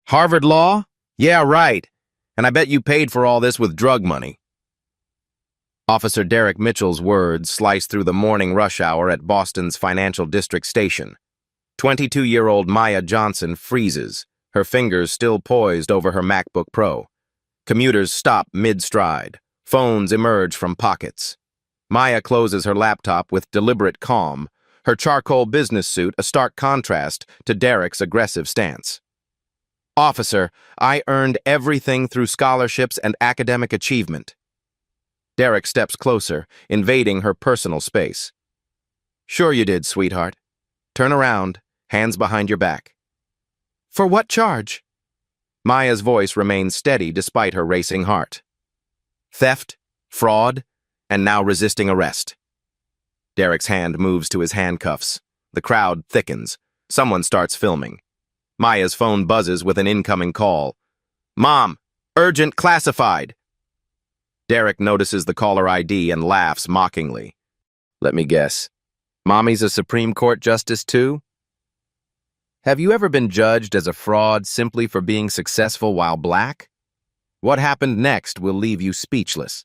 Harvard Law? Yeah, right. And I bet you paid for all this with drug money. Officer Derek Mitchell's words sliced through the morning rush hour at Boston's Financial District Station. 22-year-old Maya Johnson freezes, her fingers still poised over her MacBook Pro. Commuters stop mid-stride. Phones emerge from pockets. Maya closes her laptop with deliberate calm, her charcoal business suit a stark contrast to Derek's aggressive stance. Officer, I earned everything through scholarships and academic achievement. Derek steps closer, invading her personal space. Sure you did, sweetheart. Turn around, hands behind your back. For what charge? Maya's voice remains steady despite her racing heart. Theft, fraud, and now resisting arrest. Derek's hand moves to his handcuffs. The crowd thickens. Someone starts filming. Maya's phone buzzes with an incoming call. Mom, urgent classified. Derek notices the caller ID and laughs mockingly. Let me guess. Mommy's a Supreme Court justice too? Have you ever been judged as a fraud simply for being successful while black? What happened next will leave you speechless.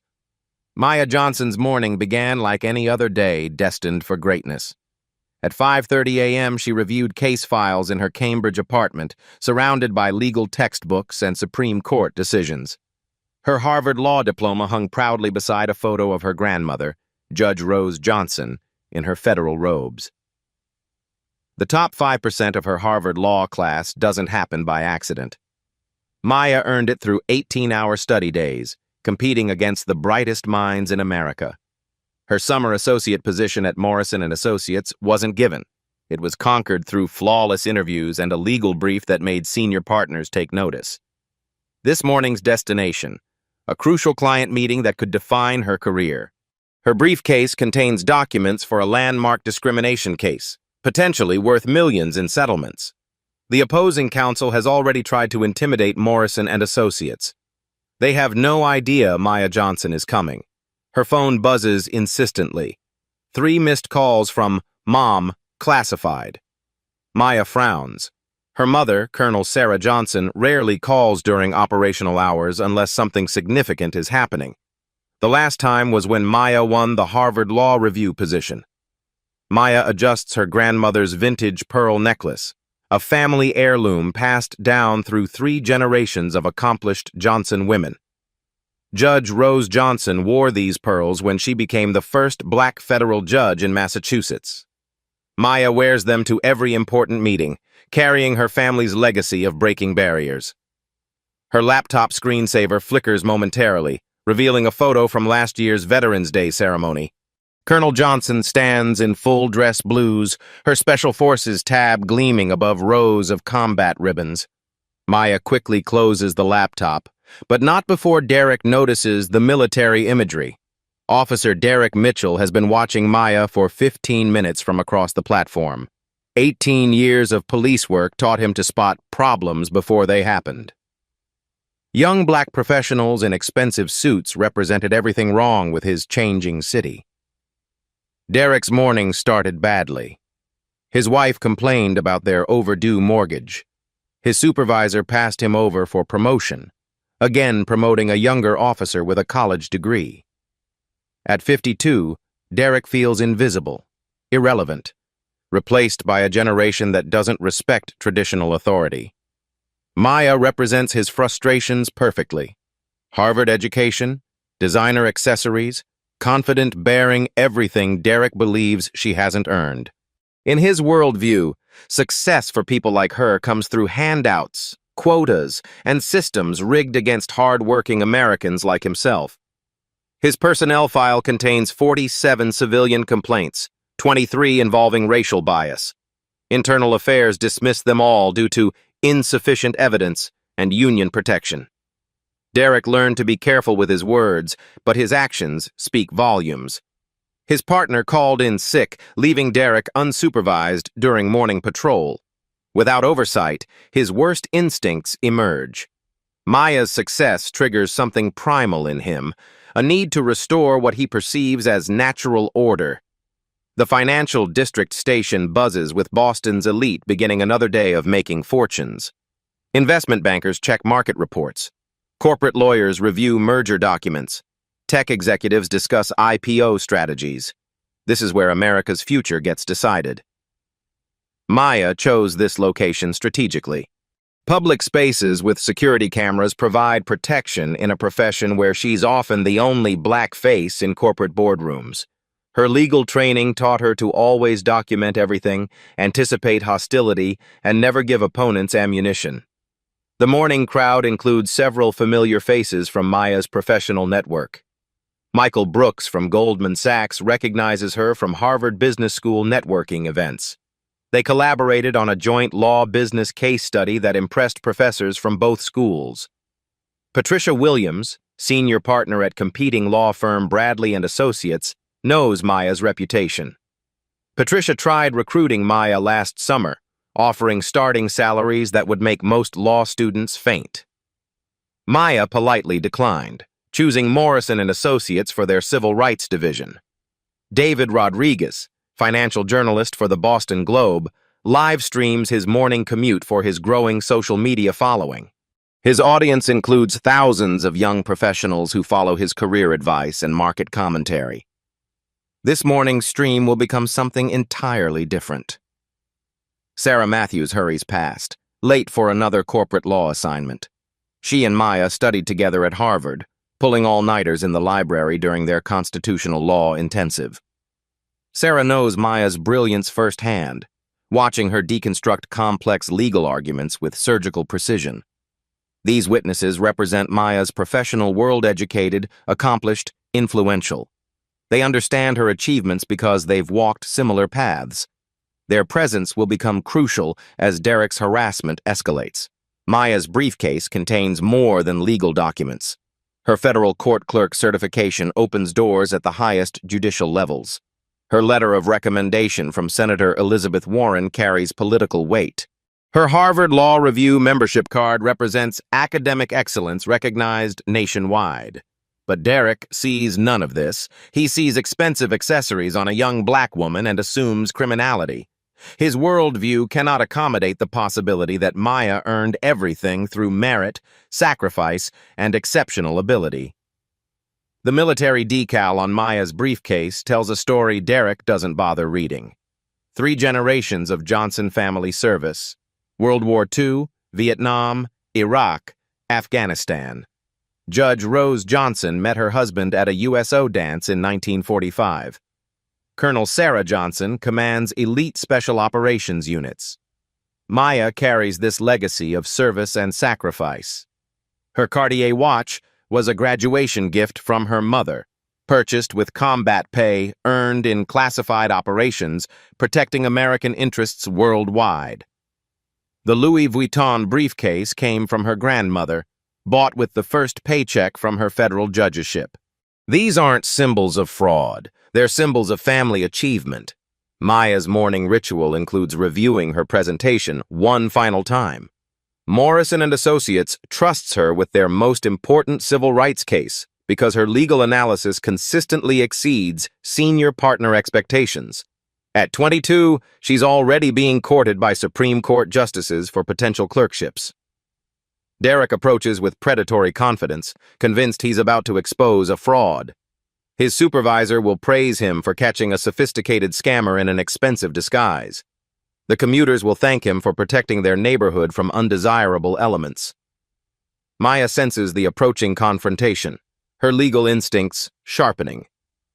Maya Johnson's morning began like any other day destined for greatness. At 5:30 a.m., she reviewed case files in her Cambridge apartment, surrounded by legal textbooks and Supreme Court decisions. Her Harvard Law diploma hung proudly beside a photo of her grandmother, Judge Rose Johnson, in her federal robes. The top 5% of her Harvard Law class doesn't happen by accident. Maya earned it through 18-hour study days, competing against the brightest minds in America. Her summer associate position at Morrison & Associates wasn't given. It was conquered through flawless interviews and a legal brief that made senior partners take notice. This morning's destination, a crucial client meeting that could define her career. Her briefcase contains documents for a landmark discrimination case, potentially worth millions in settlements. The opposing counsel has already tried to intimidate Morrison & Associates. They have no idea Maya Johnson is coming. Her phone buzzes insistently. 3 missed calls from Mom, classified. Maya frowns. Her mother, Colonel Sarah Johnson, rarely calls during operational hours unless something significant is happening. The last time was when Maya won the Harvard Law Review position. Maya adjusts her grandmother's vintage pearl necklace, a family heirloom passed down through 3 generations of accomplished Johnson women. Judge Rose Johnson wore these pearls when she became the first black federal judge in Massachusetts. Maya wears them to every important meeting, carrying her family's legacy of breaking barriers. Her laptop screensaver flickers momentarily, revealing a photo from last year's Veterans Day ceremony. Colonel Johnson stands in full-dress blues, her Special Forces tab gleaming above rows of combat ribbons. Maya quickly closes the laptop, but not before Derek notices the military imagery. Officer Derek Mitchell has been watching Maya for 15 minutes from across the platform. 18 years of police work taught him to spot problems before they happened. Young black professionals in expensive suits represented everything wrong with his changing city. Derek's morning started badly. His wife complained about their overdue mortgage. His supervisor passed him over for promotion, again promoting a younger officer with a college degree. At 52, Derek feels invisible, irrelevant, replaced by a generation that doesn't respect traditional authority. Maya represents his frustrations perfectly. Harvard education, designer accessories, confident bearing everything Derek believes she hasn't earned. In his worldview, success for people like her comes through handouts, quotas, and systems rigged against hard-working Americans like himself. His personnel file contains 47 civilian complaints, 23 involving racial bias. Internal Affairs dismissed them all due to insufficient evidence and union protection. Derek learned to be careful with his words, but his actions speak volumes. His partner called in sick, leaving Derek unsupervised during morning patrol. Without oversight, his worst instincts emerge. Maya's success triggers something primal in him, a need to restore what he perceives as natural order. The Financial District Station buzzes with Boston's elite beginning another day of making fortunes. Investment bankers check market reports. Corporate lawyers review merger documents. Tech executives discuss IPO strategies. This is where America's future gets decided. Maya chose this location strategically. Public spaces with security cameras provide protection in a profession where she's often the only black face in corporate boardrooms. Her legal training taught her to always document everything, anticipate hostility, and never give opponents ammunition. The morning crowd includes several familiar faces from Maya's professional network. Michael Brooks from Goldman Sachs recognizes her from Harvard Business School networking events. They collaborated on a joint law business case study that impressed professors from both schools. Patricia Williams, senior partner at competing law firm Bradley & Associates, knows Maya's reputation. Patricia tried recruiting Maya last summer, offering starting salaries that would make most law students faint. Maya politely declined, choosing Morrison & Associates for their civil rights division. David Rodriguez, financial journalist for the Boston Globe, live streams his morning commute for his growing social media following. His audience includes thousands of young professionals who follow his career advice and market commentary. This morning's stream will become something entirely different. Sarah Matthews hurries past, late for another corporate law assignment. She and Maya studied together at Harvard, pulling all-nighters in the library during their constitutional law intensive. Sarah knows Maya's brilliance firsthand, watching her deconstruct complex legal arguments with surgical precision. These witnesses represent Maya's professional world-educated, accomplished, influential. They understand her achievements because they've walked similar paths. Their presence will become crucial as Derek's harassment escalates. Maya's briefcase contains more than legal documents. Her federal court clerk certification opens doors at the highest judicial levels. Her letter of recommendation from Senator Elizabeth Warren carries political weight. Her Harvard Law Review membership card represents academic excellence recognized nationwide. But Derek sees none of this. He sees expensive accessories on a young black woman and assumes criminality. His worldview cannot accommodate the possibility that Maya earned everything through merit, sacrifice, and exceptional ability. The military decal on Maya's briefcase tells a story Derek doesn't bother reading. 3 generations of Johnson family service. World War II, Vietnam, Iraq, Afghanistan. Judge Rose Johnson met her husband at a USO dance in 1945. Colonel Sarah Johnson commands elite special operations units. Maya carries this legacy of service and sacrifice. Her Cartier watch was a graduation gift from her mother, purchased with combat pay earned in classified operations protecting American interests worldwide. The Louis Vuitton briefcase came from her grandmother, bought with the first paycheck from her federal judgeship. These aren't symbols of fraud. They're symbols of family achievement. Maya's morning ritual includes reviewing her presentation one final time. Morrison & Associates trusts her with their most important civil rights case because her legal analysis consistently exceeds senior partner expectations. At 22, she's already being courted by Supreme Court justices for potential clerkships. Derek approaches with predatory confidence, convinced he's about to expose a fraud. His supervisor will praise him for catching a sophisticated scammer in an expensive disguise. The commuters will thank him for protecting their neighborhood from undesirable elements. Maya senses the approaching confrontation, her legal instincts sharpening.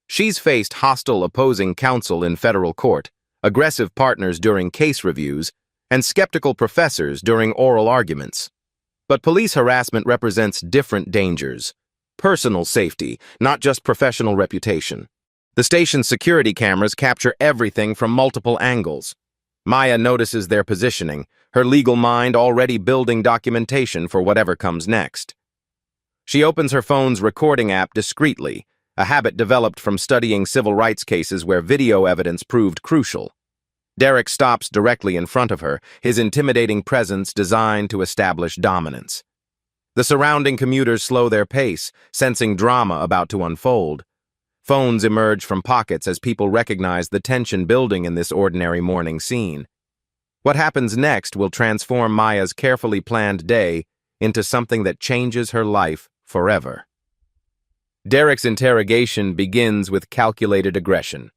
She's faced hostile opposing counsel in federal court, aggressive partners during case reviews, and skeptical professors during oral arguments. But police harassment represents different dangers. Personal safety, not just professional reputation. The station's security cameras capture everything from multiple angles. Maya notices their positioning, her legal mind already building documentation for whatever comes next. She opens her phone's recording app discreetly, a habit developed from studying civil rights cases where video evidence proved crucial. Derek stops directly in front of her, his intimidating presence designed to establish dominance. The surrounding commuters slow their pace, sensing drama about to unfold. Phones emerge from pockets as people recognize the tension building in this ordinary morning scene. What happens next will transform Maya's carefully planned day into something that changes her life forever. Derek's interrogation begins with calculated aggression.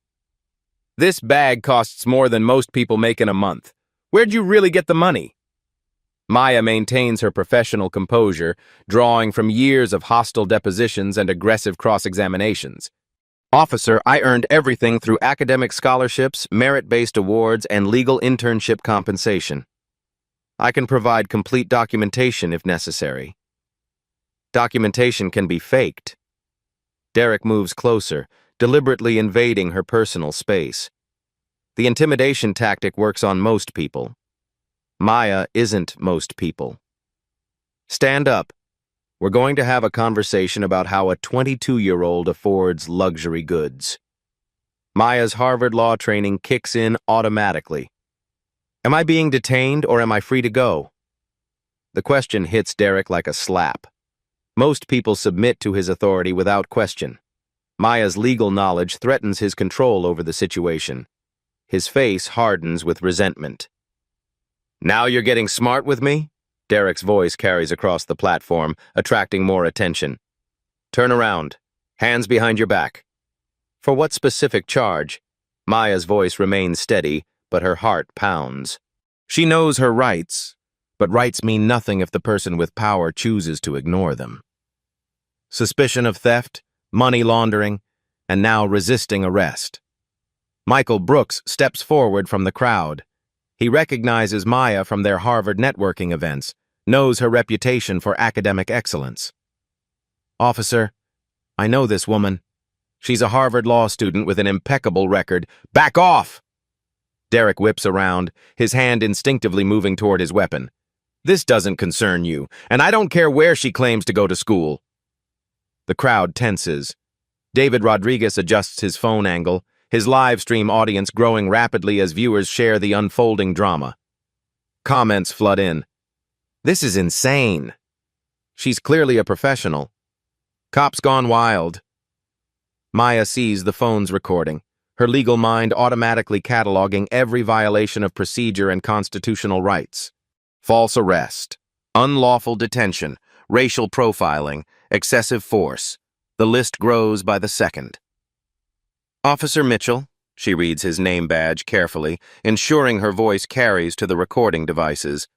"This bag costs more than most people make in a month. Where'd you really get the money?" Maya maintains her professional composure, drawing from years of hostile depositions and aggressive cross-examinations. "Officer, I earned everything through academic scholarships, merit-based awards, and legal internship compensation. I can provide complete documentation if necessary." Documentation can be faked. Derek moves closer, deliberately invading her personal space. The intimidation tactic works on most people. Maya isn't most people. "Stand up. We're going to have a conversation about how a 22-year-old affords luxury goods." Maya's Harvard law training kicks in automatically. "Am I being detained or am I free to go?" The question hits Derek like a slap. Most people submit to his authority without question. Maya's legal knowledge threatens his control over the situation. His face hardens with resentment. "Now you're getting smart with me?" Derek's voice carries across the platform, attracting more attention. "Turn around. Hands behind your back." "For what specific charge?" Maya's voice remains steady, but her heart pounds. She knows her rights, but rights mean nothing if the person with power chooses to ignore them. "Suspicion of theft, money laundering, and now resisting arrest." Michael Brooks steps forward from the crowd. He recognizes Maya from their Harvard networking events, knows her reputation for academic excellence. "Officer, I know this woman. She's a Harvard law student with an impeccable record." "Back off!" Derek whips around, his hand instinctively moving toward his weapon. "This doesn't concern you, and I don't care where she claims to go to school." The crowd tenses. David Rodriguez adjusts his phone angle, his live stream audience growing rapidly as viewers share the unfolding drama. Comments flood in. "This is insane. She's clearly a professional. Cops gone wild." Maya sees the phone's recording, her legal mind automatically cataloging every violation of procedure and constitutional rights. False arrest, unlawful detention, racial profiling, excessive force. The list grows by the second. "Officer Mitchell," she reads his name badge carefully, ensuring her voice carries to the recording devices.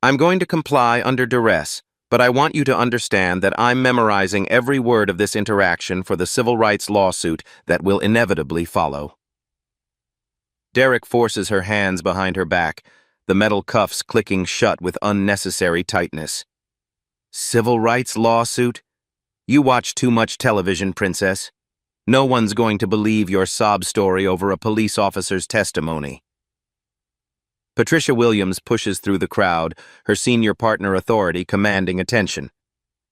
"I'm going to comply under duress, but I want you to understand that I'm memorizing every word of this interaction for the civil rights lawsuit that will inevitably follow." Derek forces her hands behind her back, the metal cuffs clicking shut with unnecessary tightness. "Civil rights lawsuit? You watch too much television, Princess. No one's going to believe your sob story over a police officer's testimony." Patricia Williams pushes through the crowd, her senior partner authority commanding attention.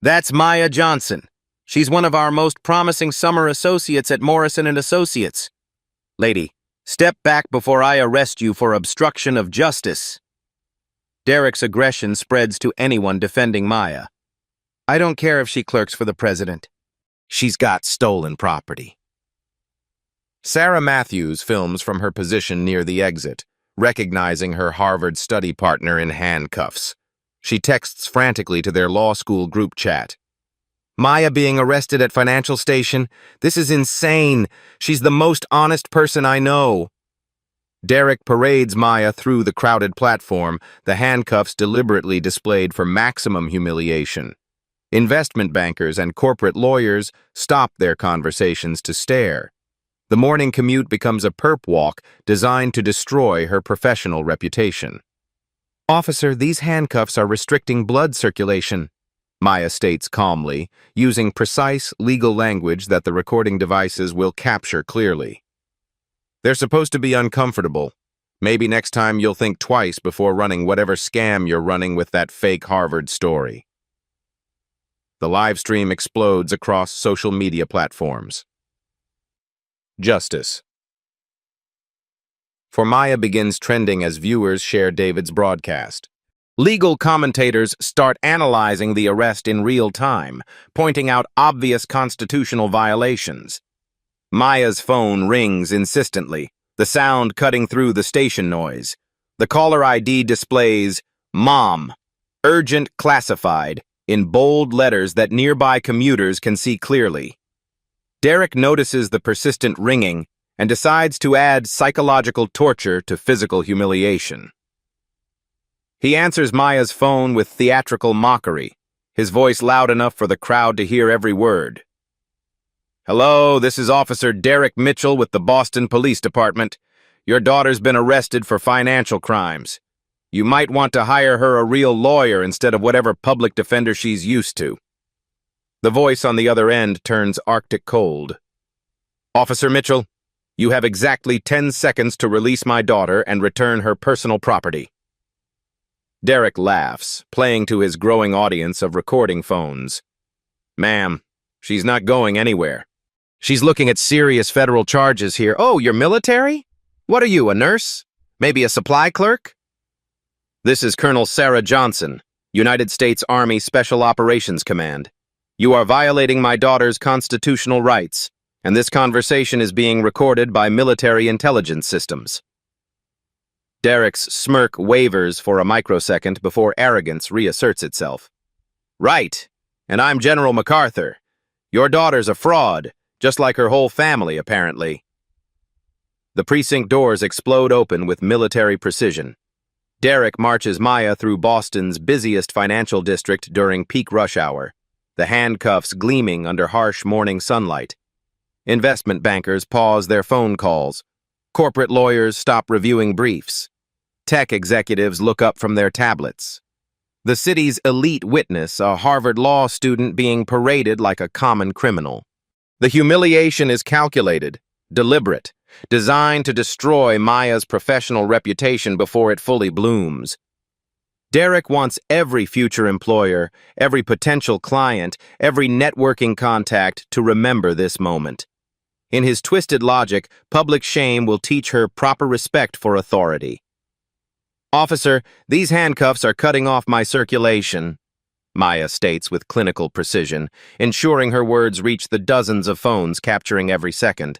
"That's Maya Johnson. She's one of our most promising summer associates at Morrison & Associates. Lady, step back before I arrest you for obstruction of justice." Derek's aggression spreads to anyone defending Maya. "I don't care if she clerks for the president. She's got stolen property." Sarah Matthews films from her position near the exit, recognizing her Harvard study partner in handcuffs. She texts frantically to their law school group chat. "Maya being arrested at Financial Station? This is insane. She's the most honest person I know." Derek parades Maya through the crowded platform, the handcuffs deliberately displayed for maximum humiliation. Investment bankers and corporate lawyers stop their conversations to stare. The morning commute becomes a perp walk designed to destroy her professional reputation. "Officer, these handcuffs are restricting blood circulation," Maya states calmly, using precise legal language that the recording devices will capture clearly. "They're supposed to be uncomfortable. Maybe next time you'll think twice before running whatever scam you're running with that fake Harvard story." The live stream explodes across social media platforms. Justice. For Maya begins trending as viewers share David's broadcast. Legal commentators start analyzing the arrest in real time, pointing out obvious constitutional violations. Maya's phone rings insistently, the sound cutting through the station noise. The caller ID displays Mom, Urgent Classified, in bold letters that nearby commuters can see clearly. Derek notices the persistent ringing and decides to add psychological torture to physical humiliation. He answers Maya's phone with theatrical mockery, his voice loud enough for the crowd to hear every word. "Hello, this is Officer Derek Mitchell with the Boston Police Department. Your daughter's been arrested for financial crimes. You might want to hire her a real lawyer instead of whatever public defender she's used to." The voice on the other end turns Arctic cold. "Officer Mitchell, you have exactly 10 seconds to release my daughter and return her personal property." Derek laughs, playing to his growing audience of recording phones. "Ma'am, she's not going anywhere. She's looking at serious federal charges here." "Oh, you're military? What are you, a nurse? Maybe a supply clerk?" "This is Colonel Sarah Johnson, United States Army Special Operations Command. You are violating my daughter's constitutional rights, and this conversation is being recorded by military intelligence systems." Derek's smirk wavers for a microsecond before arrogance reasserts itself. "Right, and I'm General MacArthur. Your daughter's a fraud, just like her whole family, apparently." The precinct doors explode open with military precision. Derek marches Maya through Boston's busiest financial district during peak rush hour, the handcuffs gleaming under harsh morning sunlight. Investment bankers pause their phone calls. Corporate lawyers stop reviewing briefs. Tech executives look up from their tablets. The city's elite witness, a Harvard law student being paraded like a common criminal. The humiliation is calculated, deliberate, designed to destroy Maya's professional reputation before it fully blooms. Derek wants every future employer, every potential client, every networking contact to remember this moment. In his twisted logic, public shame will teach her proper respect for authority. "Officer, these handcuffs are cutting off my circulation," Maya states with clinical precision, ensuring her words reach the dozens of phones capturing every second.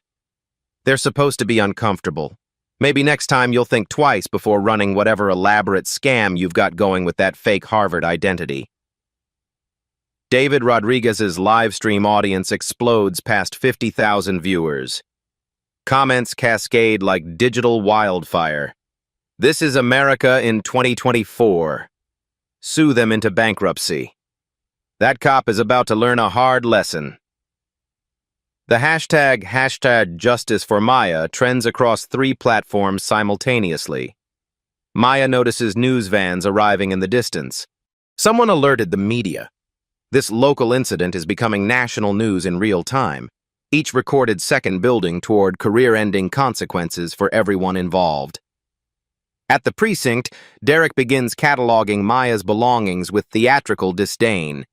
"They're supposed to be uncomfortable. Maybe next time you'll think twice before running whatever elaborate scam you've got going with that fake Harvard identity." David Rodriguez's live stream audience explodes past 50,000 viewers. Comments cascade like digital wildfire. "This is America in 2024. Sue them into bankruptcy. That cop is about to learn a hard lesson." The hashtag Justice for Maya trends across 3 platforms simultaneously. Maya notices news vans arriving in the distance. Someone alerted the media. This local incident is becoming national news in real time, each recorded second building toward career-ending consequences for everyone involved. At the precinct, Derek begins cataloging Maya's belongings with theatrical disdain.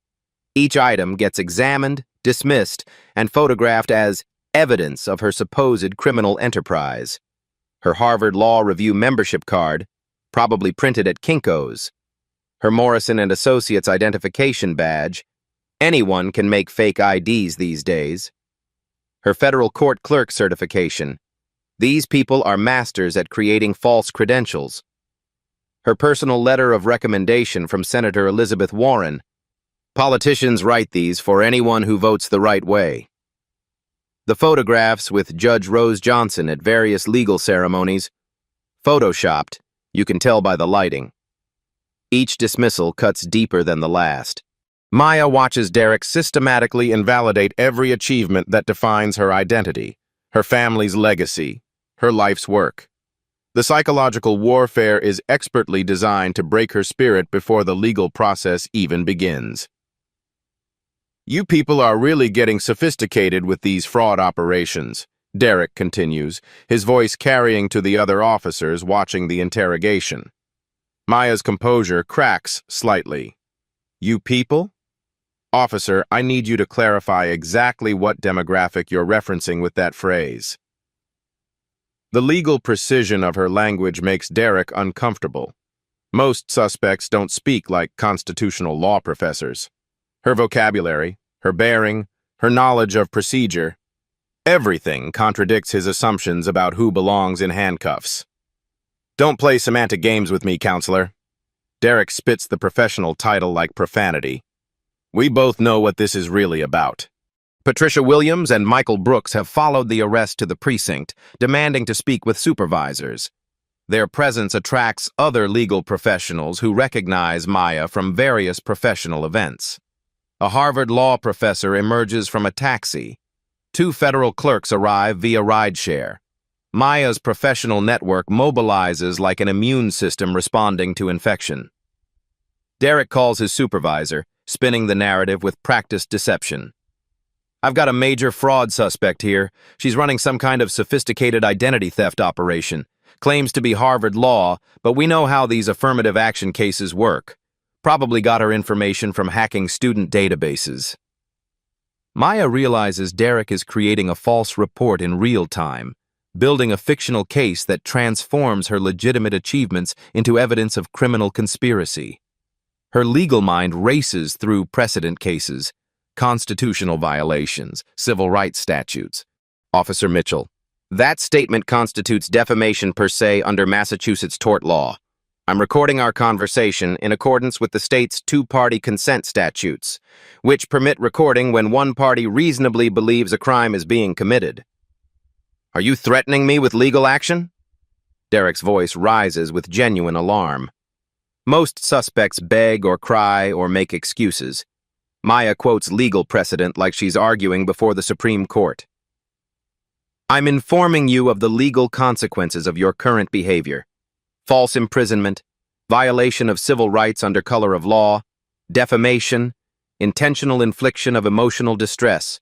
Each item gets examined, dismissed, and photographed as evidence of her supposed criminal enterprise. Her Harvard Law Review membership card, probably printed at Kinko's. Her Morrison and Associates identification badge. Anyone can make fake IDs these days. Her federal court clerk certification. These people are masters at creating false credentials. Her personal letter of recommendation from Senator Elizabeth Warren. Politicians write these for anyone who votes the right way. The photographs with Judge Rose Johnson at various legal ceremonies. Photoshopped, you can tell by the lighting. Each dismissal cuts deeper than the last. Maya watches Derek systematically invalidate every achievement that defines her identity, her family's legacy, her life's work. The psychological warfare is expertly designed to break her spirit before the legal process even begins. "You people are really getting sophisticated with these fraud operations," Derek continues, his voice carrying to the other officers watching the interrogation. Maya's composure cracks slightly. "You people? Officer, I need you to clarify exactly what demographic you're referencing with that phrase." The legal precision of her language makes Derek uncomfortable. Most suspects don't speak like constitutional law professors. Her vocabulary, her bearing, her knowledge of procedure, everything contradicts his assumptions about who belongs in handcuffs. Don't play semantic games with me, counselor. Derek spits the professional title like profanity. We both know what this is really about. Patricia Williams and Michael Brooks have followed the arrest to the precinct, demanding to speak with supervisors. Their presence attracts other legal professionals who recognize Maya from various professional events. A Harvard law professor emerges from a taxi. 2 federal clerks arrive via rideshare. Maya's professional network mobilizes like an immune system responding to infection. Derek calls his supervisor, spinning the narrative with practiced deception. I've got a major fraud suspect here. She's running some kind of sophisticated identity theft operation. Claims to be Harvard law, but we know how these affirmative action cases work. Probably got her information from hacking student databases. Maya realizes Derek is creating a false report in real time, building a fictional case that transforms her legitimate achievements into evidence of criminal conspiracy. Her legal mind races through precedent cases, constitutional violations, civil rights statutes. Officer Mitchell, that statement constitutes defamation per se under Massachusetts tort law. I'm recording our conversation in accordance with the state's 2-party consent statutes, which permit recording when one party reasonably believes a crime is being committed. Are you threatening me with legal action? Derek's voice rises with genuine alarm. Most suspects beg or cry or make excuses. Maya quotes legal precedent like she's arguing before the Supreme Court. I'm informing you of the legal consequences of your current behavior. False imprisonment, violation of civil rights under color of law, defamation, intentional infliction of emotional distress.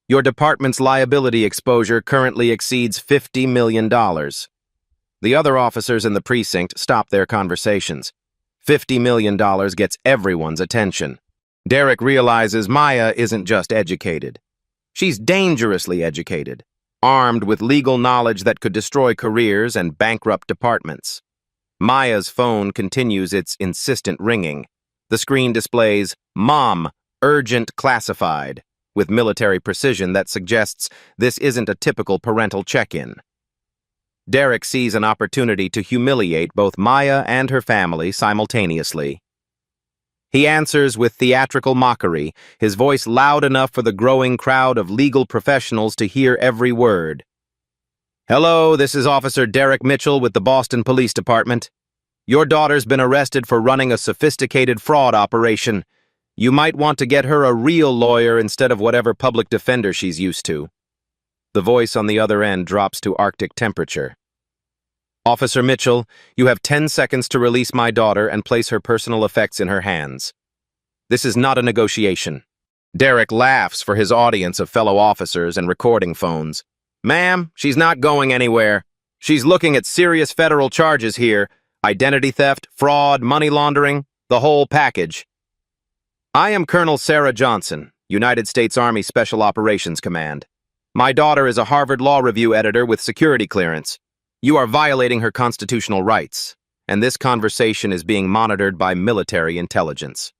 Your department's liability exposure currently exceeds $50 million. The other officers in the precinct stop their conversations. $50 million gets everyone's attention. Derek realizes Maya isn't just educated. She's dangerously educated, armed with legal knowledge that could destroy careers and bankrupt departments. Maya's phone continues its insistent ringing. The screen displays, "Mom, urgent classified," with military precision that suggests this isn't a typical parental check-in. Derek sees an opportunity to humiliate both Maya and her family simultaneously. He answers with theatrical mockery, his voice loud enough for the growing crowd of legal professionals to hear every word. Hello, this is Officer Derek Mitchell with the Boston Police Department. Your daughter's been arrested for running a sophisticated fraud operation. You might want to get her a real lawyer instead of whatever public defender she's used to. The voice on the other end drops to Arctic temperature. Officer Mitchell, you have 10 seconds to release my daughter and place her personal effects in her hands. This is not a negotiation. Derek laughs for his audience of fellow officers and recording phones. Ma'am, she's not going anywhere. She's looking at serious federal charges here. Identity theft, fraud, money laundering, the whole package. I am Colonel Sarah Johnson, United States Army Special Operations Command. My daughter is a Harvard Law Review editor with security clearance. You are violating her constitutional rights, and this conversation is being monitored by military intelligence.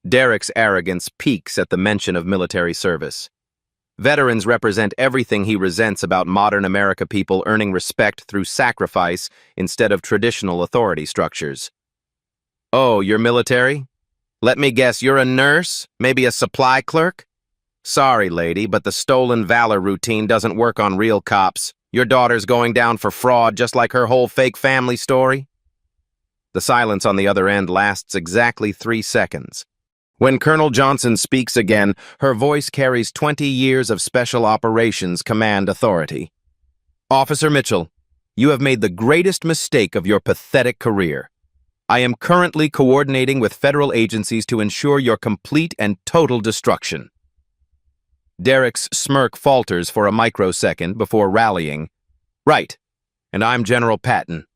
Derek's arrogance peaks at the mention of military service. Veterans represent everything he resents about modern America people earning respect through sacrifice instead of traditional authority structures. Oh, you're military? Let me guess, you're a nurse? Maybe a supply clerk? Sorry, lady, but the stolen valor routine doesn't work on real cops. Your daughter's going down for fraud just like her whole fake family story? The silence on the other end lasts exactly 3 seconds. When Colonel Johnson speaks again, her voice carries 20 years of Special Operations Command authority. Officer Mitchell, you have made the greatest mistake of your pathetic career. I am currently coordinating with federal agencies to ensure your complete and total destruction. Derek's smirk falters for a microsecond before rallying. Right, and I'm General Patton.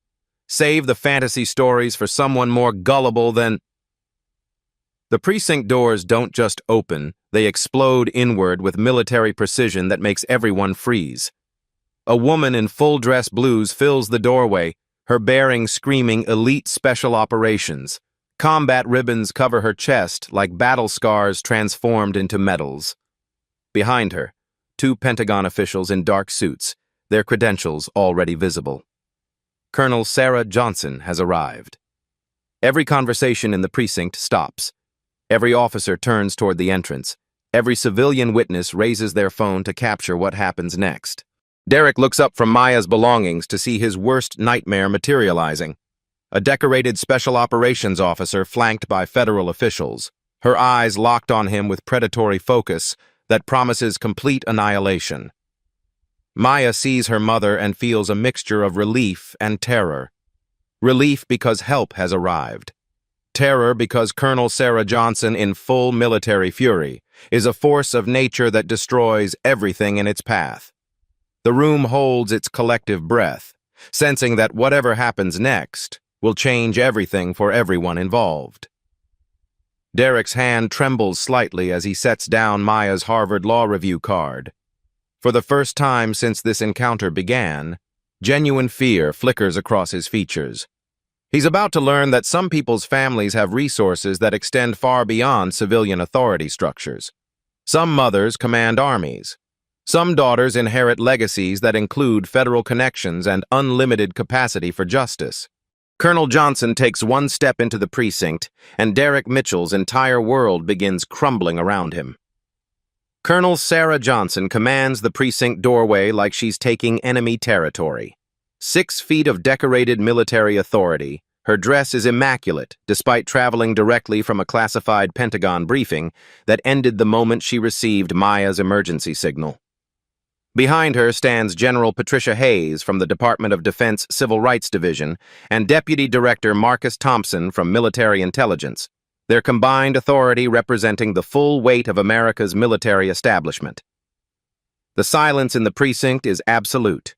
Save the fantasy stories for someone more gullible than... The precinct doors don't just open, they explode inward with military precision that makes everyone freeze. A woman in full-dress blues fills the doorway, her bearing screaming Elite Special Operations. Combat ribbons cover her chest like battle scars transformed into medals. Behind her, 2 Pentagon officials in dark suits, their credentials already visible. Colonel Sarah Johnson has arrived. Every conversation in the precinct stops. Every officer turns toward the entrance. Every civilian witness raises their phone to capture what happens next. Derek looks up from Maya's belongings to see his worst nightmare materializing. A decorated special operations officer flanked by federal officials, her eyes locked on him with predatory focus that promises complete annihilation. Maya sees her mother and feels a mixture of relief and terror. Relief because help has arrived. Terror because Colonel Sarah Johnson, in full military fury, is a force of nature that destroys everything in its path. The room holds its collective breath, sensing that whatever happens next will change everything for everyone involved. Derek's hand trembles slightly as he sets down Maya's Harvard Law Review card. For the first time since this encounter began, genuine fear flickers across his features. He's about to learn that some people's families have resources that extend far beyond civilian authority structures. Some mothers command armies. Some daughters inherit legacies that include federal connections and unlimited capacity for justice. Colonel Johnson takes one step into the precinct, and Derek Mitchell's entire world begins crumbling around him. Colonel Sarah Johnson commands the precinct doorway like she's taking enemy territory. 6 feet of decorated military authority, her dress is immaculate despite traveling directly from a classified Pentagon briefing that ended the moment she received Maya's emergency signal. Behind her stands General Patricia Hayes from the Department of Defense Civil Rights Division and Deputy Director Marcus Thompson from Military Intelligence, their combined authority representing the full weight of America's military establishment. The silence in the precinct is absolute.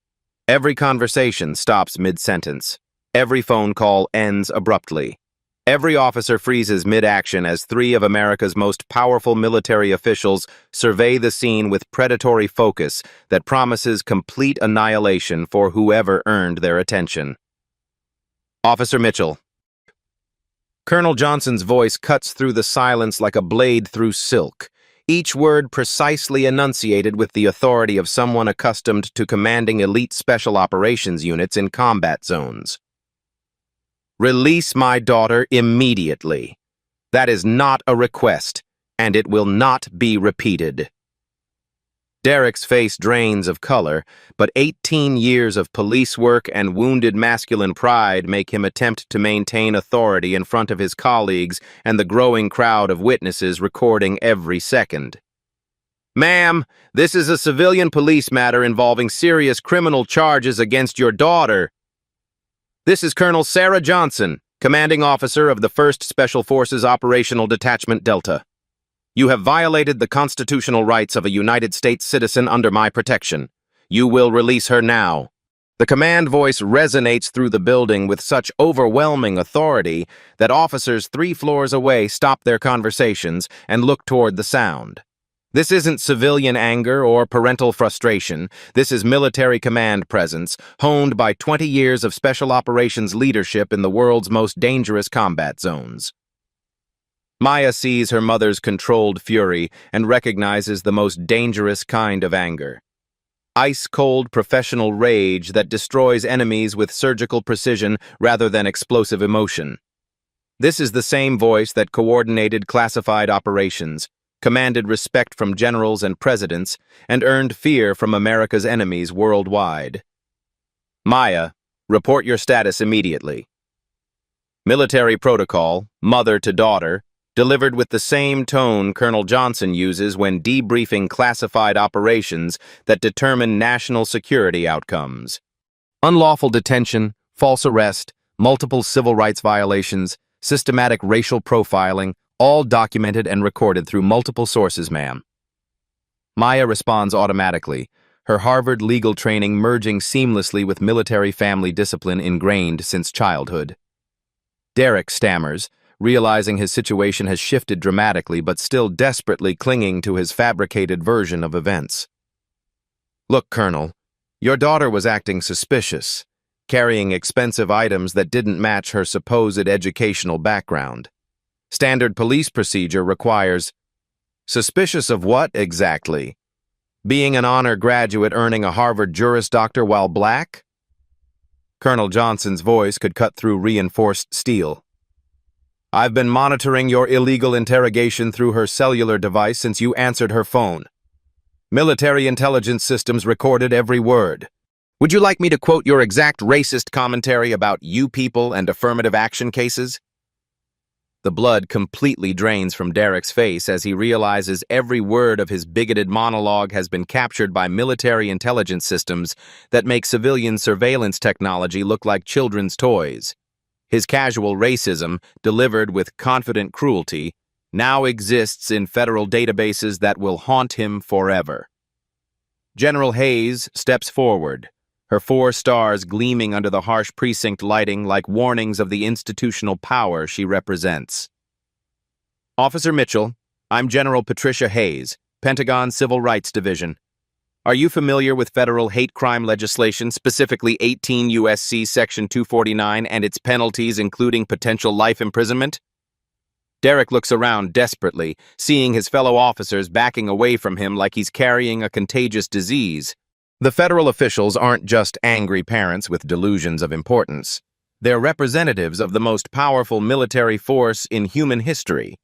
Every conversation stops mid-sentence. Every phone call ends abruptly. Every officer freezes mid-action as 3 of America's most powerful military officials survey the scene with predatory focus that promises complete annihilation for whoever earned their attention. Officer Mitchell. Colonel Johnson's voice cuts through the silence like a blade through silk, each word precisely enunciated with the authority of someone accustomed to commanding elite special operations units in combat zones. Release my daughter immediately. That is not a request, and it will not be repeated. Derek's face drains of color, but 18 years of police work and wounded masculine pride make him attempt to maintain authority in front of his colleagues and the growing crowd of witnesses recording every second. Ma'am, this is a civilian police matter involving serious criminal charges against your daughter. This is Colonel Sarah Johnson, commanding officer of the 1st Special Forces Operational Detachment Delta. You have violated the constitutional rights of a United States citizen under my protection. You will release her now. The command voice resonates through the building with such overwhelming authority that officers 3 floors away stop their conversations and look toward the sound. This isn't civilian anger or parental frustration. This is military command presence, honed by 20 years of special operations leadership in the world's most dangerous combat zones. Maya sees her mother's controlled fury and recognizes the most dangerous kind of anger. Ice-cold professional rage that destroys enemies with surgical precision rather than explosive emotion. This is the same voice that coordinated classified operations, commanded respect from generals and presidents, and earned fear from America's enemies worldwide. Maya, report your status immediately. Military protocol, mother to daughter, delivered with the same tone Colonel Johnson uses when debriefing classified operations that determine national security outcomes. Unlawful detention, false arrest, multiple civil rights violations, systematic racial profiling, all documented and recorded through multiple sources, ma'am. Maya responds automatically, her Harvard legal training merging seamlessly with military family discipline ingrained since childhood. Derek stammers, realizing his situation has shifted dramatically but still desperately clinging to his fabricated version of events. Look, Colonel, your daughter was acting suspicious, carrying expensive items that didn't match her supposed educational background. Standard police procedure requires... Suspicious of what, exactly? Being an honor graduate earning a Harvard Juris Doctor while black? Colonel Johnson's voice could cut through reinforced steel. "I've been monitoring your illegal interrogation through her cellular device since you answered her phone. Military intelligence systems recorded every word. Would you like me to quote your exact racist commentary about you people and affirmative action cases?" The blood completely drains from Derek's face as he realizes every word of his bigoted monologue has been captured by military intelligence systems that make civilian surveillance technology look like children's toys. His casual racism, delivered with confident cruelty, now exists in federal databases that will haunt him forever. General Hayes steps forward, her 4 stars gleaming under the harsh precinct lighting like warnings of the institutional power she represents. "Officer Mitchell, I'm General Patricia Hayes, Pentagon Civil Rights Division. Are you familiar with federal hate crime legislation, specifically 18 U.S.C. Section 249 and its penalties, including potential life imprisonment?" Derek looks around desperately, seeing his fellow officers backing away from him like he's carrying a contagious disease. The federal officials aren't just angry parents with delusions of importance. They're representatives of the most powerful military force in human history.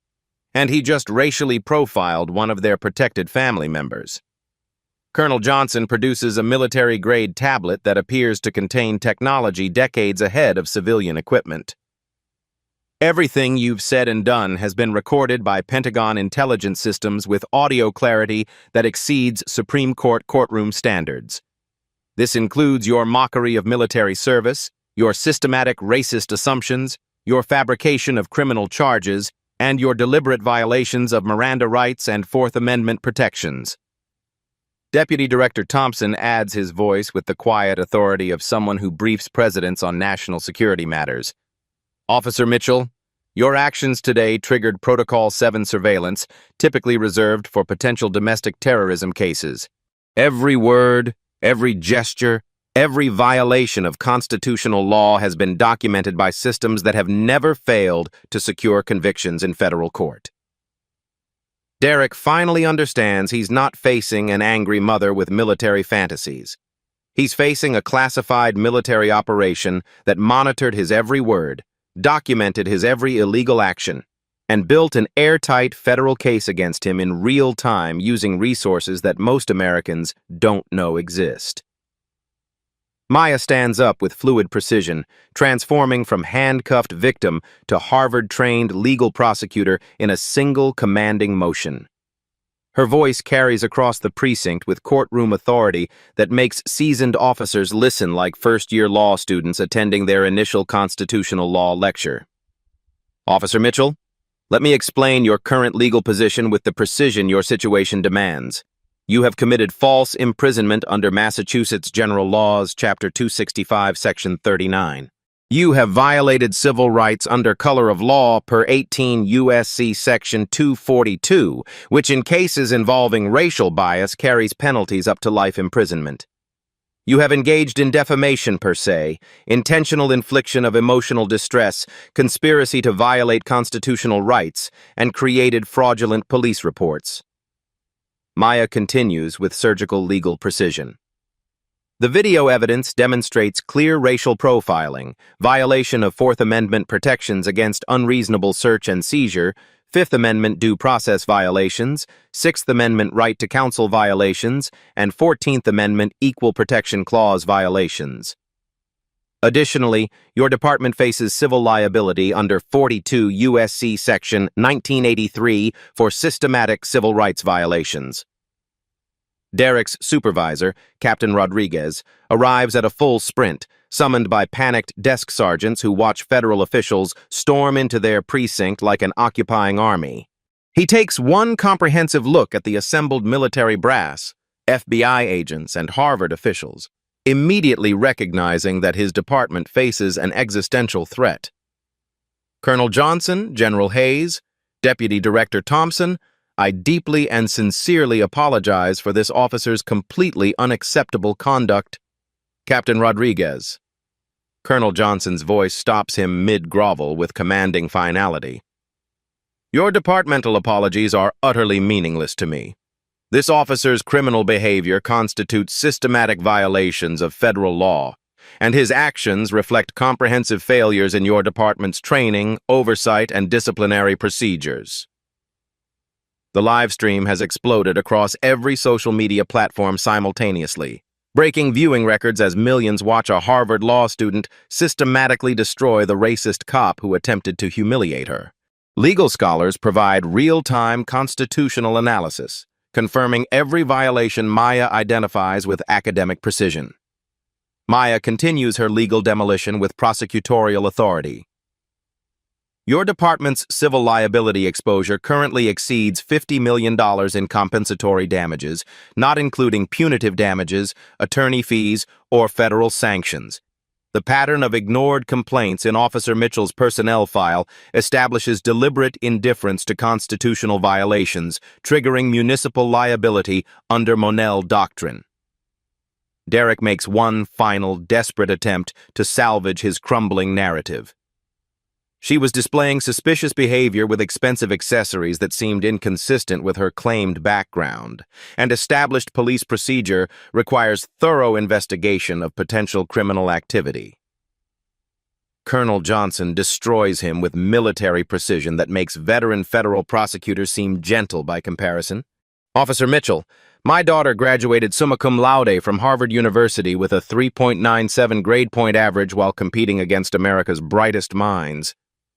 And he just racially profiled one of their protected family members. Colonel Johnson produces a military-grade tablet that appears to contain technology decades ahead of civilian equipment. "Everything you've said and done has been recorded by Pentagon intelligence systems with audio clarity that exceeds Supreme Court courtroom standards. This includes your mockery of military service, your systematic racist assumptions, your fabrication of criminal charges, and your deliberate violations of Miranda rights and Fourth Amendment protections." Deputy Director Thompson adds his voice with the quiet authority of someone who briefs presidents on national security matters. "Officer Mitchell, your actions today triggered Protocol 7 surveillance, typically reserved for potential domestic terrorism cases. Every word, every gesture, every violation of constitutional law has been documented by systems that have never failed to secure convictions in federal court." Derek finally understands he's not facing an angry mother with military fantasies. He's facing a classified military operation that monitored his every word, documented his every illegal action, and built an airtight federal case against him in real time using resources that most Americans don't know exist. Maya stands up with fluid precision, transforming from handcuffed victim to Harvard-trained legal prosecutor in a single commanding motion. Her voice carries across the precinct with courtroom authority that makes seasoned officers listen like first-year law students attending their initial constitutional law lecture. "Officer Mitchell, let me explain your current legal position with the precision your situation demands. You have committed false imprisonment under Massachusetts General Laws, Chapter 265, Section 39. You have violated civil rights under color of law per 18 U.S.C. Section 242, which in cases involving racial bias carries penalties up to life imprisonment. You have engaged in defamation per se, intentional infliction of emotional distress, conspiracy to violate constitutional rights, and created fraudulent police reports." Maya continues with surgical legal precision. "The video evidence demonstrates clear racial profiling, violation of Fourth Amendment protections against unreasonable search and seizure, Fifth Amendment due process violations, Sixth Amendment right to counsel violations, and 14th Amendment Equal Protection Clause violations. Additionally, your department faces civil liability under 42 U.S.C. Section 1983 for systematic civil rights violations." Derek's supervisor, Captain Rodriguez, arrives at a full sprint, summoned by panicked desk sergeants who watch federal officials storm into their precinct like an occupying army. He takes one comprehensive look at the assembled military brass, FBI agents, and Harvard officials, immediately recognizing that his department faces an existential threat. "Colonel Johnson, General Hayes, Deputy Director Thompson, I deeply and sincerely apologize for this officer's completely unacceptable conduct. Captain Rodriguez." Colonel Johnson's voice stops him mid-grovel with commanding finality. "Your departmental apologies are utterly meaningless to me. This officer's criminal behavior constitutes systematic violations of federal law, and his actions reflect comprehensive failures in your department's training, oversight, and disciplinary procedures. The live stream has exploded across every social media platform simultaneously, breaking viewing records as millions watch a Harvard law student systematically destroy the racist cop who attempted to humiliate her. Legal scholars provide real-time constitutional analysis, confirming every violation Maya identifies with academic precision. Maya continues her legal demolition with prosecutorial authority. Your department's civil liability exposure currently exceeds $50 million in compensatory damages, not including punitive damages, attorney fees, or federal sanctions. The pattern of ignored complaints in Officer Mitchell's personnel file establishes deliberate indifference to constitutional violations, triggering municipal liability under Monell Doctrine. Derek makes one final, desperate attempt to salvage his crumbling narrative. She was displaying suspicious behavior with expensive accessories that seemed inconsistent with her claimed background, and established police procedure requires thorough investigation of potential criminal activity. Colonel Johnson destroys him with military precision that makes veteran federal prosecutors seem gentle by comparison. Officer Mitchell, my daughter graduated summa cum laude from Harvard University with a 3.97 grade point average while competing against America's brightest minds.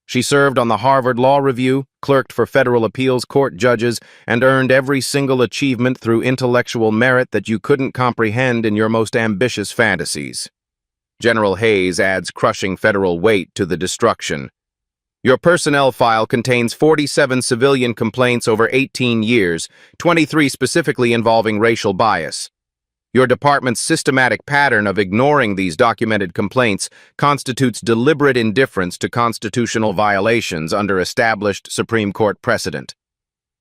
She served on the Harvard Law Review, clerked for federal appeals court judges, and earned every single achievement through intellectual merit that you couldn't comprehend in your most ambitious fantasies. General Hayes adds crushing federal weight to the destruction. Your personnel file contains 47 civilian complaints over 18 years, 23 specifically involving racial bias. Your department's systematic pattern of ignoring these documented complaints constitutes deliberate indifference to constitutional violations under established Supreme Court precedent.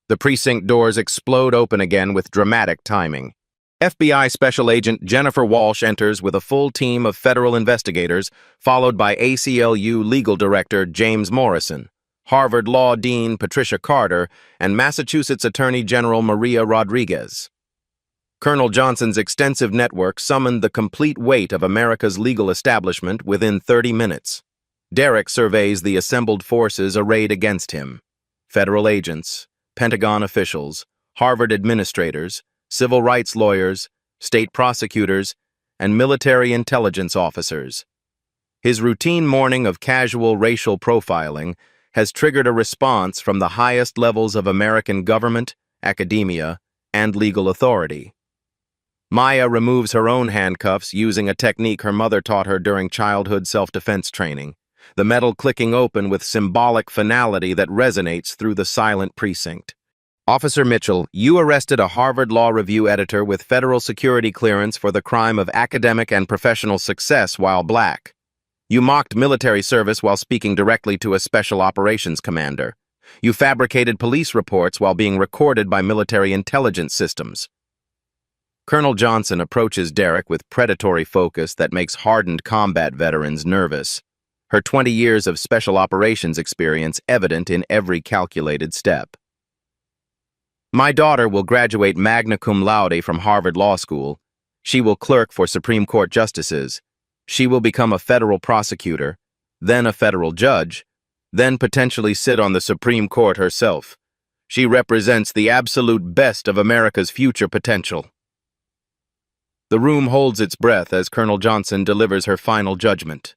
The precinct doors explode open again with dramatic timing. FBI Special Agent Jennifer Walsh enters with a full team of federal investigators, followed by ACLU Legal Director James Morrison, Harvard Law Dean Patricia Carter, and Massachusetts Attorney General Maria Rodriguez. Colonel Johnson's extensive network summoned the complete weight of America's legal establishment within 30 minutes. Derek surveys the assembled forces arrayed against him: federal agents, Pentagon officials, Harvard administrators, civil rights lawyers, state prosecutors, and military intelligence officers. His routine morning of casual racial profiling has triggered a response from the highest levels of American government, academia, and legal authority. Maya removes her own handcuffs using a technique her mother taught her during childhood self-defense training, the metal clicking open with symbolic finality that resonates through the silent precinct. Officer Mitchell, you arrested a Harvard Law Review editor with federal security clearance for the crime of academic and professional success while black. You mocked military service while speaking directly to a special operations commander. You fabricated police reports while being recorded by military intelligence systems. Colonel Johnson approaches Derek with predatory focus that makes hardened combat veterans nervous, her 20 years of special operations experience evident in every calculated step. My daughter will graduate magna cum laude from Harvard Law School. She will clerk for Supreme Court justices. She will become a federal prosecutor, then a federal judge, then potentially sit on the Supreme Court herself. She represents the absolute best of America's future potential. The room holds its breath as Colonel Johnson delivers her final judgment.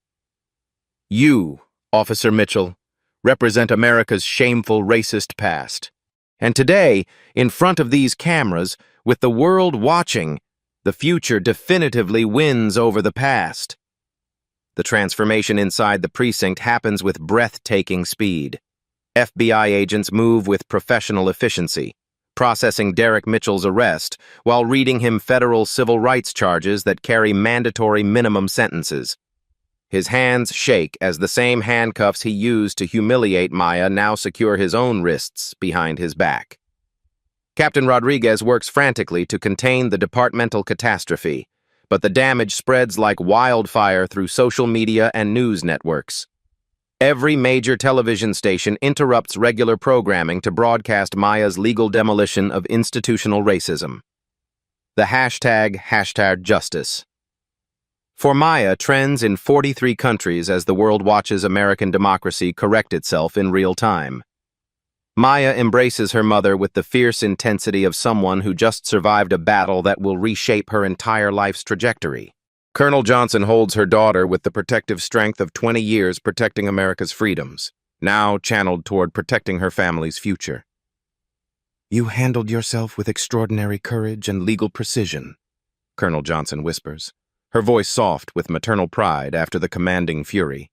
You, Officer Mitchell, represent America's shameful racist past. And today, in front of these cameras, with the world watching, the future definitively wins over the past. The transformation inside the precinct happens with breathtaking speed. FBI agents move with professional efficiency, processing Derek Mitchell's arrest while reading him federal civil rights charges that carry mandatory minimum sentences. His hands shake as the same handcuffs he used to humiliate Maya now secure his own wrists behind his back. Captain Rodriguez works frantically to contain the departmental catastrophe, but the damage spreads like wildfire through social media and news networks. Every major television station interrupts regular programming to broadcast Maya's legal demolition of institutional racism. The hashtag #justice. For Maya, trends in 43 countries as the world watches American democracy correct itself in real time. Maya embraces her mother with the fierce intensity of someone who just survived a battle that will reshape her entire life's trajectory. Colonel Johnson holds her daughter with the protective strength of 20 years protecting America's freedoms, now channeled toward protecting her family's future. "You handled yourself with extraordinary courage and legal precision," Colonel Johnson whispers, her voice soft with maternal pride after the commanding fury.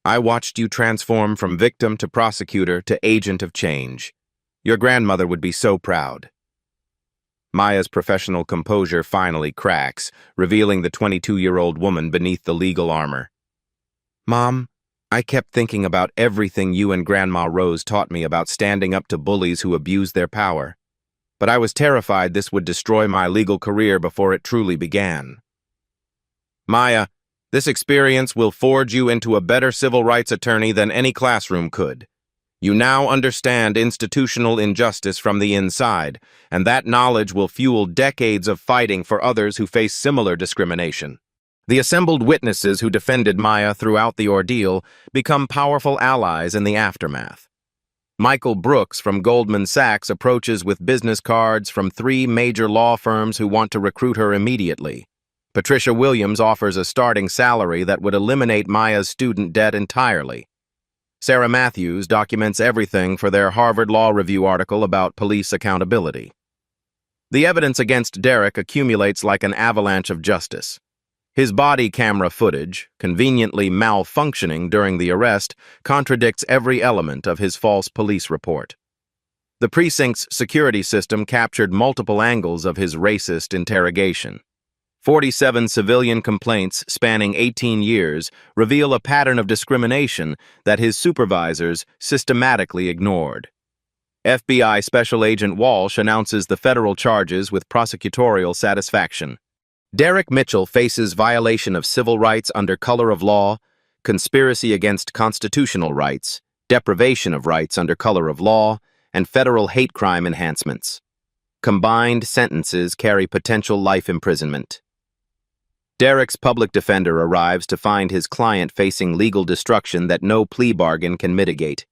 "I watched you transform from victim to prosecutor to agent of change. Your grandmother would be so proud." Maya's professional composure finally cracks, revealing the 22-year-old woman beneath the legal armor. "Mom, I kept thinking about everything you and Grandma Rose taught me about standing up to bullies who abuse their power. But I was terrified this would destroy my legal career before it truly began." "Maya, this experience will forge you into a better civil rights attorney than any classroom could. You now understand institutional injustice from the inside, and that knowledge will fuel decades of fighting for others who face similar discrimination." The assembled witnesses who defended Maya throughout the ordeal become powerful allies in the aftermath. Michael Brooks from Goldman Sachs approaches with business cards from 3 major law firms who want to recruit her immediately. Patricia Williams offers a starting salary that would eliminate Maya's student debt entirely. Sarah Matthews documents everything for their Harvard Law Review article about police accountability. The evidence against Derek accumulates like an avalanche of justice. His body camera footage, conveniently malfunctioning during the arrest, contradicts every element of his false police report. The precinct's security system captured multiple angles of his racist interrogation. 47 civilian complaints spanning 18 years reveal a pattern of discrimination that his supervisors systematically ignored. FBI Special Agent Walsh announces the federal charges with prosecutorial satisfaction. Derek Mitchell faces violation of civil rights under color of law, conspiracy against constitutional rights, deprivation of rights under color of law, and federal hate crime enhancements. Combined sentences carry potential life imprisonment. Derek's public defender arrives to find his client facing legal destruction that no plea bargain can mitigate.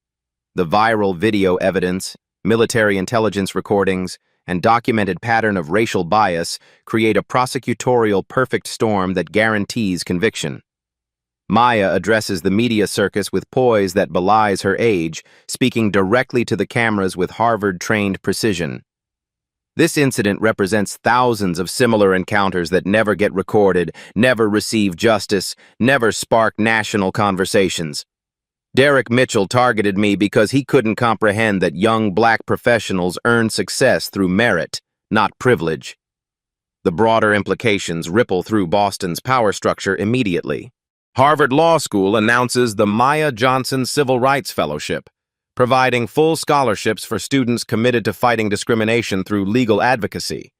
The viral video evidence, military intelligence recordings, and documented pattern of racial bias create a prosecutorial perfect storm that guarantees conviction. Maya addresses the media circus with poise that belies her age, speaking directly to the cameras with Harvard-trained precision. This incident represents thousands of similar encounters that never get recorded, never receive justice, never spark national conversations. Derek Mitchell targeted me because he couldn't comprehend that young black professionals earn success through merit, not privilege. The broader implications ripple through Boston's power structure immediately. Harvard Law School announces the Maya Johnson Civil Rights Fellowship, providing full scholarships for students committed to fighting discrimination through legal advocacy.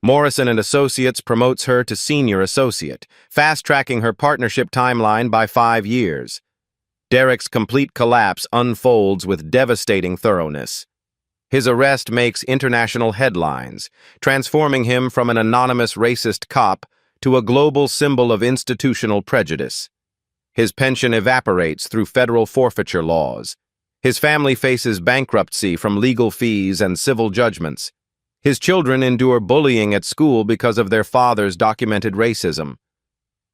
Morrison and Associates promotes her to senior associate, fast-tracking her partnership timeline by 5 years. Derek's complete collapse unfolds with devastating thoroughness. His arrest makes international headlines, transforming him from an anonymous racist cop to a global symbol of institutional prejudice. His pension evaporates through federal forfeiture laws. His family faces bankruptcy from legal fees and civil judgments. His children endure bullying at school because of their father's documented racism.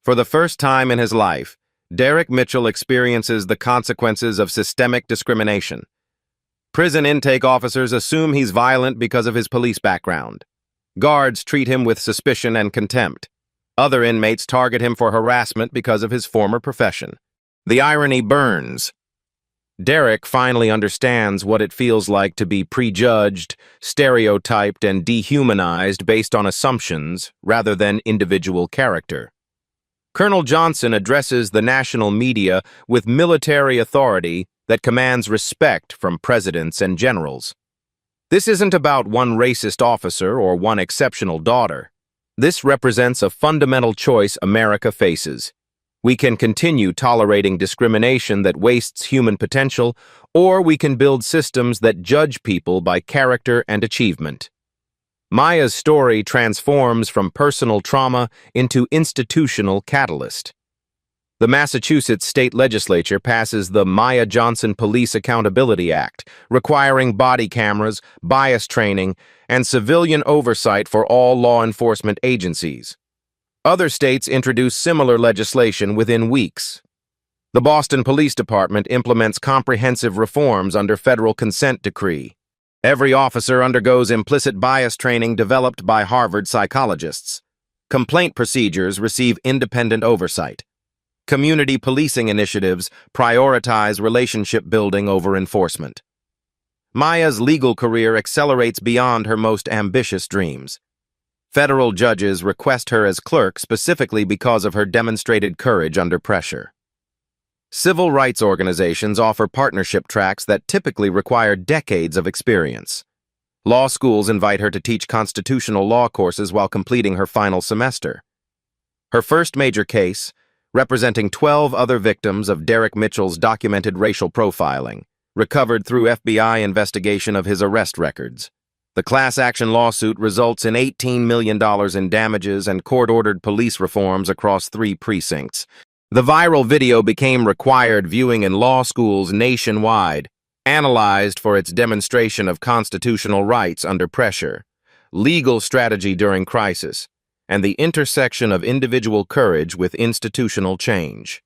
For the first time in his life, Derek Mitchell experiences the consequences of systemic discrimination. Prison intake officers assume he's violent because of his police background. Guards treat him with suspicion and contempt. Other inmates target him for harassment because of his former profession. The irony burns. Derek finally understands what it feels like to be prejudged, stereotyped, and dehumanized based on assumptions rather than individual character. Colonel Johnson addresses the national media with military authority that commands respect from presidents and generals. This isn't about one racist officer or one exceptional daughter. This represents a fundamental choice America faces. We can continue tolerating discrimination that wastes human potential, or we can build systems that judge people by character and achievement. Maya's story transforms from personal trauma into institutional catalyst. The Massachusetts state legislature passes the Maya Johnson Police Accountability Act, requiring body cameras, bias training, and civilian oversight for all law enforcement agencies. Other states introduce similar legislation within weeks. The Boston Police Department implements comprehensive reforms under federal consent decree. Every officer undergoes implicit bias training developed by Harvard psychologists. Complaint procedures receive independent oversight. Community policing initiatives prioritize relationship building over enforcement. Maya's legal career accelerates beyond her most ambitious dreams. Federal judges request her as clerk specifically because of her demonstrated courage under pressure. Civil rights organizations offer partnership tracks that typically require decades of experience. Law schools invite her to teach constitutional law courses while completing her final semester. Her first major case, representing 12 other victims of Derek Mitchell's documented racial profiling, recovered through FBI investigation of his arrest records. The class action lawsuit results in $18 million in damages and court-ordered police reforms across 3 precincts. The viral video became required viewing in law schools nationwide, analyzed for its demonstration of constitutional rights under pressure, legal strategy during crisis, and the intersection of individual courage with institutional change.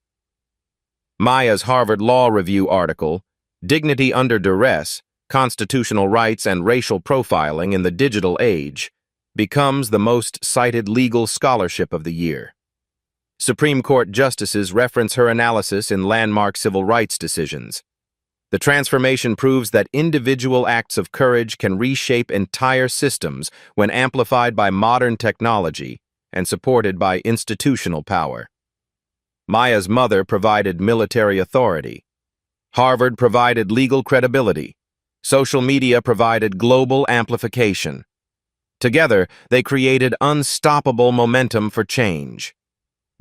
Maya's Harvard Law Review article, Dignity Under Duress, Constitutional Rights and Racial Profiling in the Digital Age, becomes the most cited legal scholarship of the year. Supreme Court justices reference her analysis in landmark civil rights decisions. The transformation proves that individual acts of courage can reshape entire systems when amplified by modern technology and supported by institutional power. Maya's mother provided military authority. Harvard provided legal credibility. Social media provided global amplification. Together, they created unstoppable momentum for change.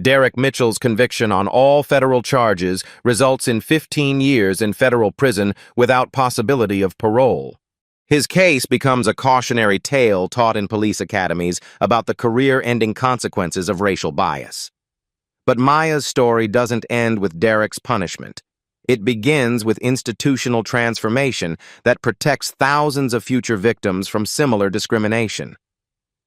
Derek Mitchell's conviction on all federal charges results in 15 years in federal prison without possibility of parole. His case becomes a cautionary tale taught in police academies about the career-ending consequences of racial bias. But Maya's story doesn't end with Derek's punishment. It begins with institutional transformation that protects thousands of future victims from similar discrimination.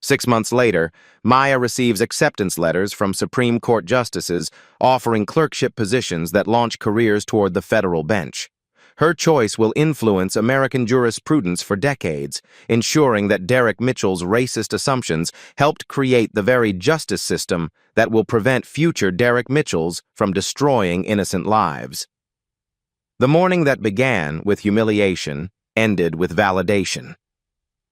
6 months later, Maya receives acceptance letters from Supreme Court justices offering clerkship positions that launch careers toward the federal bench. Her choice will influence American jurisprudence for decades, ensuring that Derek Mitchell's racist assumptions helped create the very justice system that will prevent future Derek Mitchells from destroying innocent lives. The morning that began with humiliation ended with validation.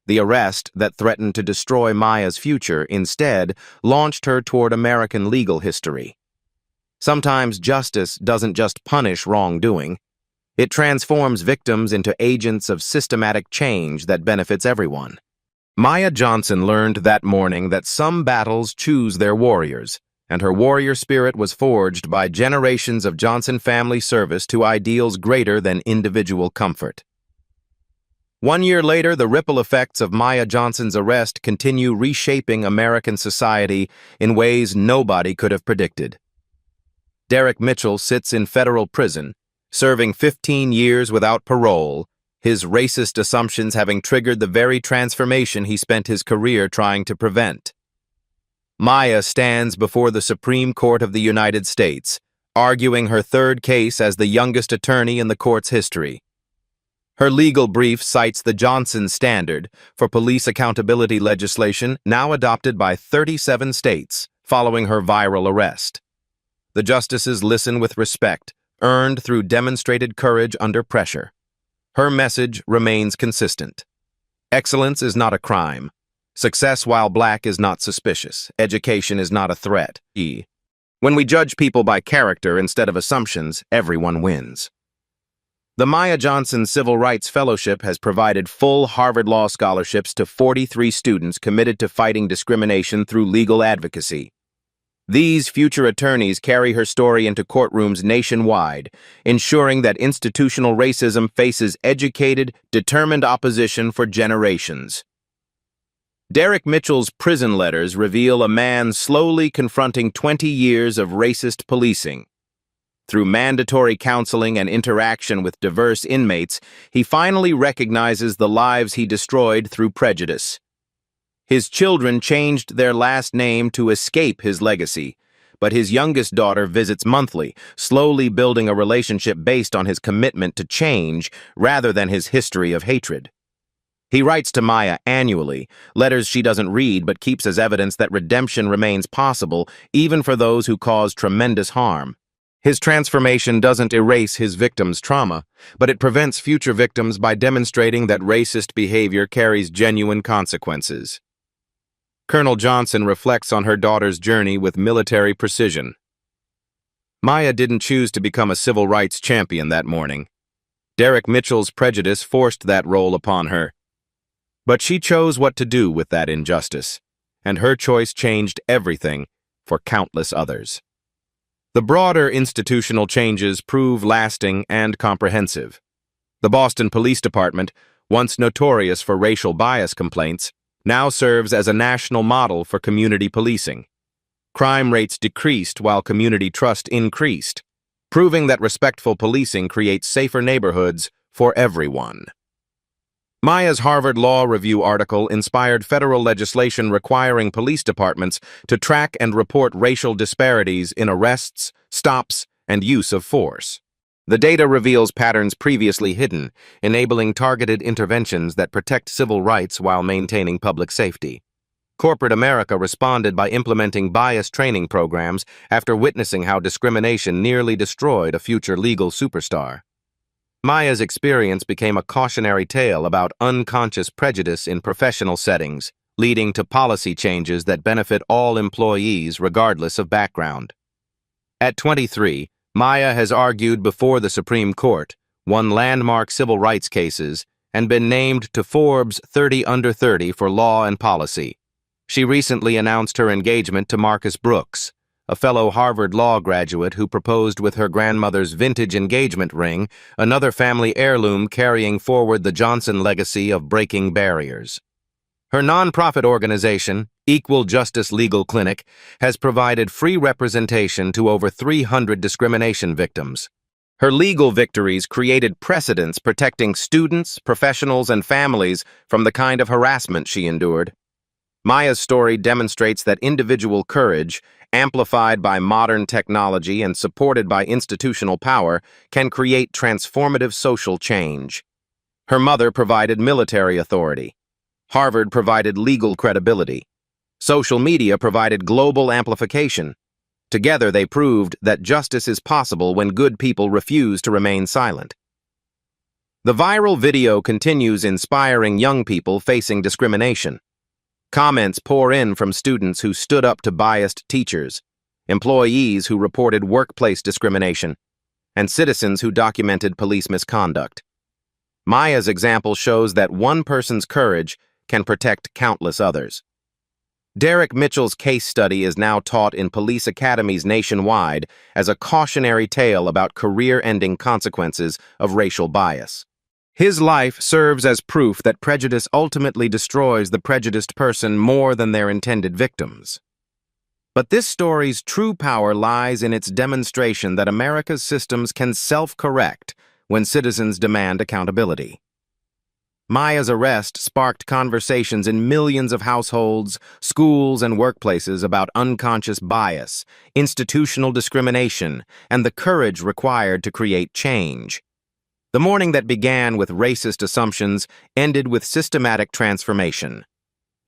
The arrest that threatened to destroy Maya's future instead launched her toward American legal history. Sometimes justice doesn't just punish wrongdoing. It transforms victims into agents of systematic change that benefits everyone. Maya Johnson learned that morning that some battles choose their warriors, and her warrior spirit was forged by generations of Johnson family service to ideals greater than individual comfort. 1 year later, the ripple effects of Maya Johnson's arrest continue reshaping American society in ways nobody could have predicted. Derek Mitchell sits in federal prison, serving 15 years without parole, his racist assumptions having triggered the very transformation he spent his career trying to prevent. Maya stands before the Supreme Court of the United States, arguing her third case as the youngest attorney in the court's history. Her legal brief cites the Johnson Standard for police accountability legislation now adopted by 37 states following her viral arrest. The justices listen with respect, earned through demonstrated courage under pressure. Her message remains consistent. Excellence is not a crime. Success while black is not suspicious. Education is not a threat. When we judge people by character instead of assumptions, everyone wins. The Maya Johnson Civil Rights Fellowship has provided full Harvard Law scholarships to 43 students committed to fighting discrimination through legal advocacy. These future attorneys carry her story into courtrooms nationwide, ensuring that institutional racism faces educated, determined opposition for generations. Derek Mitchell's prison letters reveal a man slowly confronting 20 years of racist policing. Through mandatory counseling and interaction with diverse inmates, he finally recognizes the lives he destroyed through prejudice. His children changed their last name to escape his legacy, but his youngest daughter visits monthly, slowly building a relationship based on his commitment to change rather than his history of hatred. He writes to Maya annually, letters she doesn't read but keeps as evidence that redemption remains possible even for those who cause tremendous harm. His transformation doesn't erase his victims' trauma, but it prevents future victims by demonstrating that racist behavior carries genuine consequences. Colonel Johnson reflects on her daughter's journey with military precision. Maya didn't choose to become a civil rights champion that morning. Derek Mitchell's prejudice forced that role upon her. But she chose what to do with that injustice, and her choice changed everything for countless others. The broader institutional changes prove lasting and comprehensive. The Boston Police Department, once notorious for racial bias complaints, now serves as a national model for community policing. Crime rates decreased while community trust increased, proving that respectful policing creates safer neighborhoods for everyone. Maya's Harvard Law Review article inspired federal legislation requiring police departments to track and report racial disparities in arrests, stops, and use of force. The data reveals patterns previously hidden, enabling targeted interventions that protect civil rights while maintaining public safety. Corporate America responded by implementing bias training programs after witnessing how discrimination nearly destroyed a future legal superstar. Maya's experience became a cautionary tale about unconscious prejudice in professional settings, leading to policy changes that benefit all employees regardless of background. At 23, Maya has argued before the Supreme Court, won landmark civil rights cases, and been named to Forbes 30 Under 30 for law and policy. She recently announced her engagement to Marcus Brooks, a fellow Harvard Law graduate who proposed with her grandmother's vintage engagement ring, another family heirloom carrying forward the Johnson legacy of breaking barriers. Her nonprofit organization, Equal Justice Legal Clinic, has provided free representation to over 300 discrimination victims. Her legal victories created precedents protecting students, professionals, and families from the kind of harassment she endured. Maya's story demonstrates that individual courage, amplified by modern technology and supported by institutional power, can create transformative social change. Her mother provided military authority. Harvard provided legal credibility. Social media provided global amplification. Together they proved that justice is possible when good people refuse to remain silent. The viral video continues inspiring young people facing discrimination. Comments pour in from students who stood up to biased teachers, employees who reported workplace discrimination, and citizens who documented police misconduct. Maya's example shows that one person's courage can protect countless others. Derek Mitchell's case study is now taught in police academies nationwide as a cautionary tale about career-ending consequences of racial bias. His life serves as proof that prejudice ultimately destroys the prejudiced person more than their intended victims. But this story's true power lies in its demonstration that America's systems can self-correct when citizens demand accountability. Maya's arrest sparked conversations in millions of households, schools, and workplaces about unconscious bias, institutional discrimination, and the courage required to create change. The morning that began with racist assumptions ended with systematic transformation.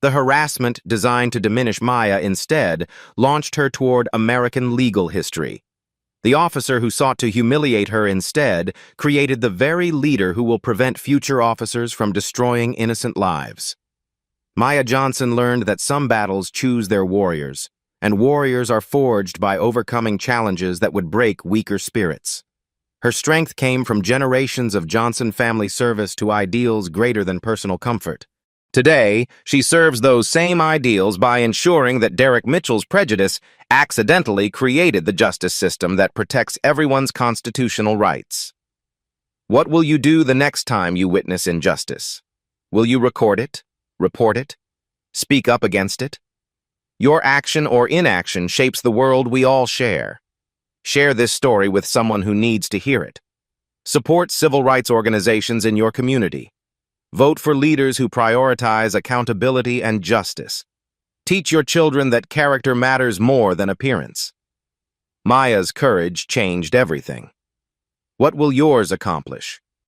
The harassment designed to diminish Maya instead launched her toward American legal history. The officer who sought to humiliate her instead created the very leader who will prevent future officers from destroying innocent lives. Maya Johnson learned that some battles choose their warriors, and warriors are forged by overcoming challenges that would break weaker spirits. Her strength came from generations of Johnson family service to ideals greater than personal comfort. Today, she serves those same ideals by ensuring that Derek Mitchell's prejudice accidentally created the justice system that protects everyone's constitutional rights. What will you do the next time you witness injustice? Will you record it, report it, Speak up against it. Your action or inaction shapes the world we all share. Share this story with someone who needs to hear it. Support civil rights organizations in your community. Vote for leaders who prioritize accountability and justice. Teach your children that character matters more than appearance. Maya's courage changed everything. What will yours accomplish?